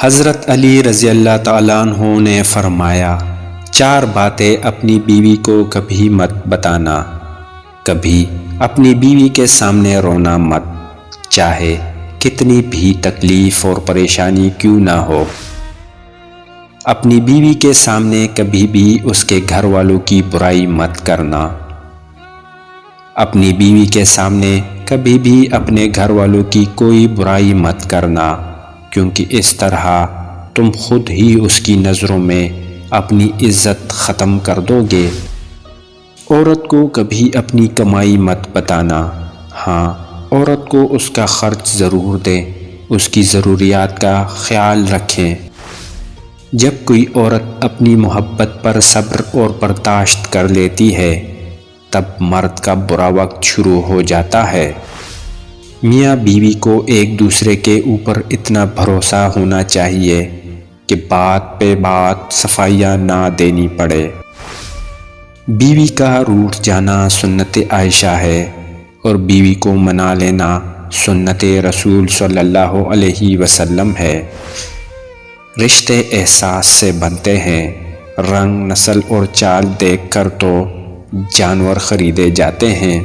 حضرت علی رضی اللہ تعالیٰ عنہ نے فرمایا، 4 باتیں اپنی بیوی کو کبھی مت بتانا۔ کبھی اپنی بیوی کے سامنے رونا مت، چاہے کتنی بھی تکلیف اور پریشانی کیوں نہ ہو۔ اپنی بیوی کے سامنے کبھی بھی اس کے گھر والوں کی برائی مت کرنا۔ اپنی بیوی کے سامنے کبھی بھی اپنے گھر والوں کی کوئی برائی مت کرنا، کیونکہ اس طرح تم خود ہی اس کی نظروں میں اپنی عزت ختم کر دو گے۔ عورت کو کبھی اپنی کمائی مت بتانا۔ ہاں، عورت کو اس کا خرچ ضرور دیں، اس کی ضروریات کا خیال رکھیں۔ جب کوئی عورت اپنی محبت پر صبر اور برداشت کر لیتی ہے، تب مرد کا برا وقت شروع ہو جاتا ہے۔ میاں بیوی کو ایک دوسرے کے اوپر اتنا بھروسہ ہونا چاہیے کہ بات پہ بات صفائیاں نہ دینی پڑے۔ بیوی کا روٹھ جانا سنت عائشہ ہے، اور بیوی کو منا لینا سنت رسول صلی اللہ علیہ وسلم ہے۔ رشتے احساس سے بنتے ہیں، رنگ، نسل اور چال دیکھ کر تو جانور خریدے جاتے ہیں۔